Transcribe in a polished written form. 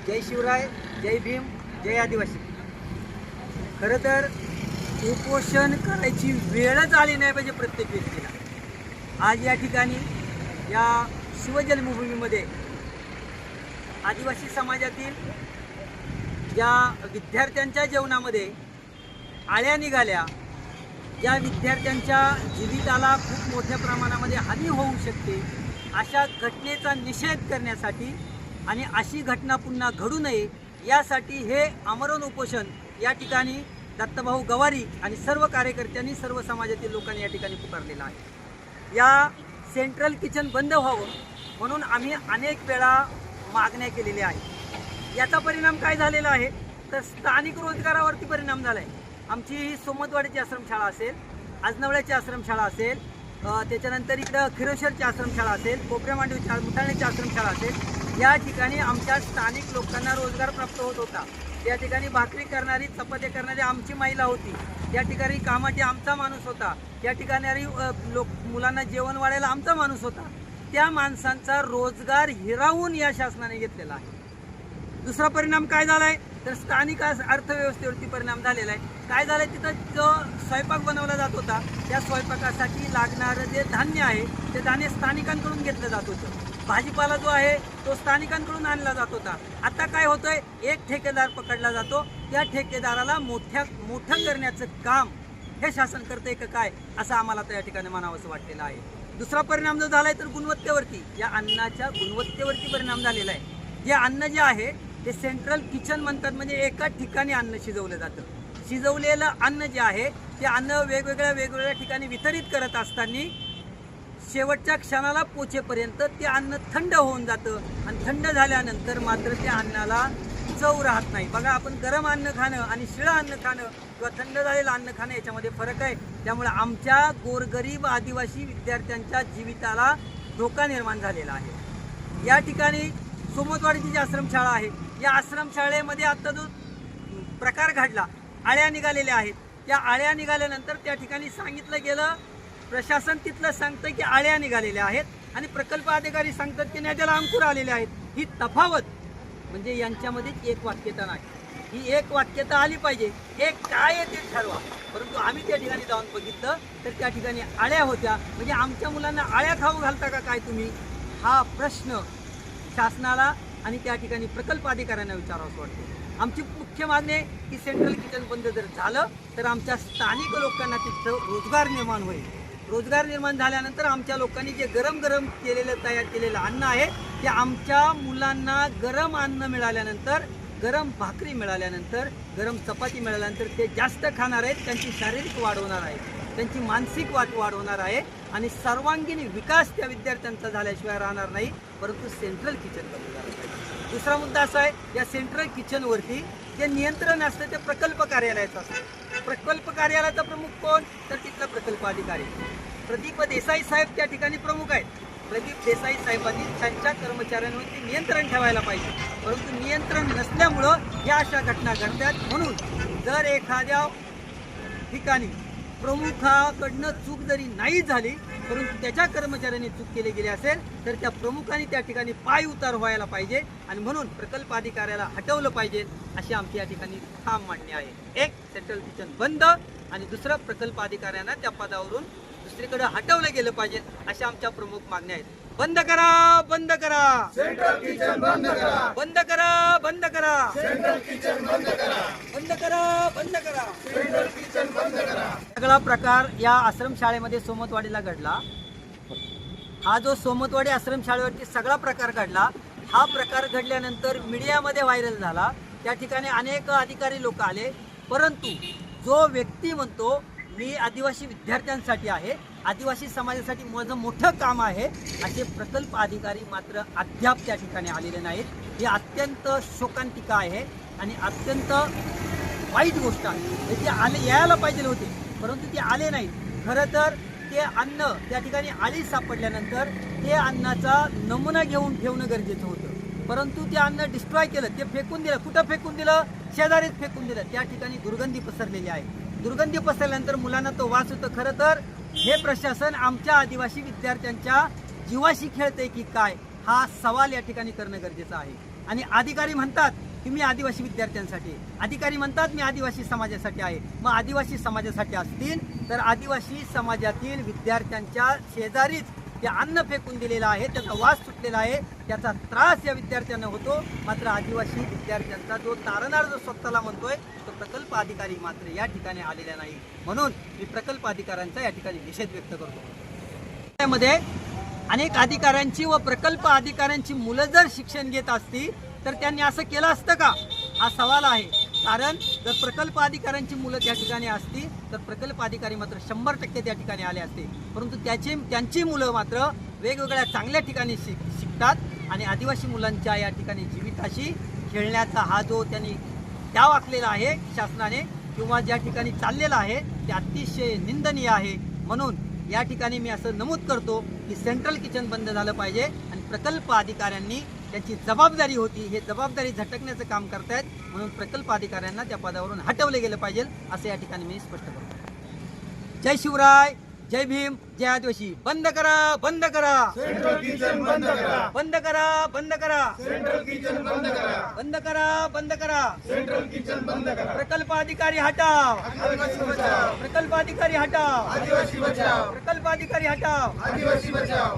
जय शिवराय, जय भीम, जय आदिवासी. खरं तर उपोषण करायची वेळच आली नाही पाहिजे प्रत्येक व्यक्तीला. आज या ठिकाणी या शिवजन्मभूमीमध्ये आदिवासी समाजातील ज्या विद्यार्थ्यांच्या जेवणामध्ये आळ्या निघाल्या, ज्या विद्यार्थ्यांच्या जीविताला खूप मोठ्या प्रमाणामध्ये हानी होऊ शकते, अशा घटनेचा निषेध करण्यासाठी आणि अशी घटना पुन्हा घडू नये यासाठी हे आमरण उपोषण या ठिकाणी दत्तभाऊ गवारी आणि सर्व कार्यकर्त्यांनी, सर्व समाजातील लोकांनी या ठिकाणी पुकारलेलं आहे. या सेंट्रल किचन बंद व्हावं म्हणून आम्ही अनेक वेळा मागण्या केलेल्या आहेत. याचा परिणाम काय झालेला आहे तर स्थानिक रोजगारावरती परिणाम झाला आहे. आमची ही सोमतवाडीची आश्रमशाळा असेल, आजनवळ्याची आश्रमशाळा असेल, त्याच्यानंतर इकडं खिरोशरची आश्रमशाळा असेल, कोपऱ्यामांडवीची मुठाण्याची आश्रमशाळा असेल, या ठिकाणी आमच्या स्थानिक लोकांना रोजगार प्राप्त होत होता. त्या ठिकाणी भाकरी करणारी, चपात्या करणारी आमची महिला होती. त्या ठिकाणी कामाची आमचा माणूस होता. त्या ठिकाणी मुलांना जेवण वाढायला आमचा माणूस होता. त्या माणसांचा रोजगार हिरावून या शासनाने घेतलेला आहे. दुसरा परिणाम काय झाला आहे तर स्थानिक अर्थव्यवस्थेवरती परिणाम झालेला आहे. काय झालं आहे, तिथं जो स्वयंपाक बनवला जात होता त्या स्वयंपाकासाठी लागणारं जे धान्य आहे ते धान्य स्थानिकांकडून घेतलं जात होतं. भाजीपाला जो आहे तो स्थानिकांकडून आणला जात होता. आता काय होतंय, एक ठेकेदार पकडला जातो. त्या ठेकेदाराला मोठं करण्याचं काम हे शासन करतंय का काय, असं आम्हाला त्या ठिकाणी म्हणावंसं वाटलेलं आहे. दुसरा परिणाम जो झालाय तर गुणवत्तेवरती, या अन्नाच्या गुणवत्तेवरती परिणाम झालेला आहे. जे अन्न जे आहे ते सेंट्रल किचन म्हणतात, म्हणजे एकाच ठिकाणी अन्न शिजवलं जातं. शिजवलेलं अन्न जे आहे ते अन्न वेगवेगळ्या ठिकाणी वितरित करत असताना शेवटच्या क्षणाला पोचेपर्यंत ते अन्न थंड होऊन जातं आणि थंड झाल्यानंतर मात्र त्या अन्नाला चव राहत नाही. बघा, आपण गरम अन्न खाणं आणि शिळं अन्न खाणं किंवा थंड झालेलं अन्न खाणं याच्यामध्ये फरक आहे. त्यामुळे आमच्या गोरगरीब आदिवासी विद्यार्थ्यांच्या जीविताला धोका निर्माण झालेला आहे. या ठिकाणी सोमतवाडीची जी आश्रमशाळा आहे, या आश्रमशाळेमध्ये आता जो प्रकार घडला, आळ्या निघालेल्या आहेत. त्या आळ्या निघाल्यानंतर त्या ठिकाणी सांगितलं गेलं, प्रशासन तिथलं सांगतं की आळ्या निघालेल्या आहेत आणि प्रकल्प अधिकारी सांगतात की त्याला अंकुर आलेले आहेत. ही तफावत म्हणजे यांच्यामध्ये एक वाक्यता नाही. ही एक वाक्यता आली पाहिजे. हे काय आहे ते ठरवा. परंतु आम्ही त्या ठिकाणी जाऊन बघितलं तर त्या ठिकाणी आळ्या होत्या. म्हणजे आमच्या मुलांना आळ्या खाऊ घालता का काय तुम्ही, हा प्रश्न शासनाला आणि त्या ठिकाणी प्रकल्प अधिकाऱ्यांना विचारावंसं वाटतं. आमची मुख्य मागणी आहे की सेंट्रल किचन बंद जर झालं तर आमच्या स्थानिक लोकांना तिथं रोजगार निर्माण होईल. रोजगार निर्माण झाल्यानंतर आमच्या लोकांनी जे गरम तयार केलेलं अन्न आहे ते आमच्या मुलांना गरम अन्न मिळाल्यानंतर, गरम भाकरी मिळाल्यानंतर, गरम चपाती मिळाल्यानंतर ते जास्त खाणार आहेत. त्यांची शारीरिक वाढ होणार आहे, त्यांची मानसिक वाढ होणार आहे आणि सर्वांगीण विकास त्या विद्यार्थ्यांचा झाल्याशिवाय राहणार नाही. परंतु सेंट्रल किचन बंद झालं पाहिजे. दुसरा मुद्दा असा आहे, या सेंट्रल किचनवरती जे नियंत्रण असतं ते प्रकल्प कार्यालयाचं असतं. प्रकल्प कार्यालयाचा प्रमुख कोण तर तिथला प्रकल्प अधिकारी प्रदीप देसाई साहेब त्या ठिकाणी प्रमुख आहेत. प्रदीप देसाई साहेबांनी त्यांच्या कर्मचाऱ्यांवरती नियंत्रण ठेवायला पाहिजे. परंतु नियंत्रण नसल्यामुळं या अशा घटना घडतात. म्हणून जर एखाद्या ठिकाणी प्रमुखाकडनं चूक जरी नाही झाली परंतु त्याच्या कर्मचाऱ्यांनी चूक केली गेली असेल तर त्या प्रमुखांनी त्या ठिकाणी पाय उतार व्हायला पाहिजे आणि म्हणून प्रकल्प अधिकाऱ्याला हटवलं पाहिजे, अशी आमची या ठिकाणी ठाम मांडणी आहे. एक, सेंट्रल किचन बंद आणि दुसरं, प्रकल्प अधिकाऱ्यांना त्या पदावरून दुसरीकडे हटवलं गेलं पाहिजे, अशा आमच्या प्रमुख मागण्या आहेत. बंद करा, बंद करा सेंट्रल किचन बंद करा, बंद करा, बंद करा सेंट्रल किचन बंद करा, बंद करा, बंद करा. सेंट्रल किचन बंद करा. सगळा प्रकार या आश्रमशाळेमध्ये सोमतवाडीला घडला. हा जो सोमतवाडी आश्रमशाळेवरती सगळा प्रकार घडला, हा प्रकार घडल्यानंतर मीडियामध्ये व्हायरल झाला. त्या ठिकाणी अनेक अधिकारी लोक आले. परंतु जो व्यक्ती म्हणतो मी आदिवासी विद्यार्थ्यांसाठी आहे, आदिवासी समाजासाठी माझं मोठं काम आहे, असे प्रकल्प अधिकारी मात्र अद्याप त्या ठिकाणी आलेले नाहीत. ही अत्यंत शोकांतिका आहे आणि अत्यंत वाईट गोष्ट आहे. ते यायला पाहिजे होते परंतु ते आले नाहीत. खरं तर ते अन्न त्या ठिकाणी आळी सापडल्यानंतर ते अन्नाचा नमुना घेऊन ठेवणं गरजेचं होतं. परंतु ते अन्न डिस्ट्रॉय केलं, ते फेकून दिलं. कुठं फेकून दिलं? शेजारीच फेकून दिलं. त्या ठिकाणी दुर्गंधी पसरलेली आहे. दुर्गंधी पसरल्यानंतर मुलांना तो वास होतो. खरं तर हे प्रशासन आमच्या आदिवासी विद्यार्थ्यांच्या जीवाशी खेळतंय की काय, हा सवाल या ठिकाणी करणं गरजेचं आहे. आणि अधिकारी म्हणतात की मी आदिवासी विद्यार्थ्यांसाठी आहे. अधिकारी म्हणतात मी आदिवासी समाजासाठी आहे. मग आदिवासी समाजासाठी असतील तर आदिवासी समाजातील विद्यार्थ्यांच्या शेजारीच ते अन्न फेकून दिलेलं आहे, त्याचा वास सुटलेला आहे, त्याचा त्रास या विद्यार्थ्यांना होतो. मात्र आदिवासी विद्यार्थ्यांचा जो तारणार जो स्वतःला म्हणतोय तो प्रकल्प अधिकारी मात्र या ठिकाणी आलेला नाही. म्हणून मी प्रकल्प अधिकाऱ्यांचा या ठिकाणी निषेध व्यक्त करतो. त्यामध्ये अनेक अधिकाऱ्यांची व प्रकल्प अधिकाऱ्यांची मुलं जर शिक्षण घेत असती तर त्यांनी असं केलं असतं का, हा सवाल आहे. कारण जर प्रकल्प अधिकाऱ्यांची मुलं त्या ठिकाणी असती तर प्रकल्प अधिकारी मात्र 100% त्या ठिकाणी आले असते. परंतु त्यांची मुलं मात्र वेगवेगळ्या चांगल्या ठिकाणी शिकतात आणि आदिवासी मुलांच्या या ठिकाणी जीविताशी खेळण्याचा हा जो त्यांनी डाव आखलेला आहे शासनाने किंवा ज्या ठिकाणी चाललेला आहे ते अतिशय निंदनीय आहे. म्हणून या ठिकाणी मी असं नमूद करतो की सेंट्रल किचन बंद झालं पाहिजे आणि प्रकल्प अधिकाऱ्यांनी त्याची जबाबदारी होती, हे जबाबदारी झटकण्याचं काम करतायत. म्हणून प्रकल्प अधिकाऱ्यांना त्या पदावरून हटवले गेलं पाहिजे असं या ठिकाणी मी स्पष्ट करतो. जय शिवराय, जय भीम, जय आदिवासी. बंद करा, बंद करा, सेंट्रल किचन बंद करा. बंद करा, बंद करा, सेंट्रल किचन बंद करा. बंद करा, बंद करा. सेंट्रल किचन बंद करा. प्रकल्प अधिकारी हटाव, आदिवासी बचाओ. प्रकल्प अधिकारी हटाव, आदिवासी बचाओ. प्रकल्प अधिकारी हटाव. आदिवासी बचाओ.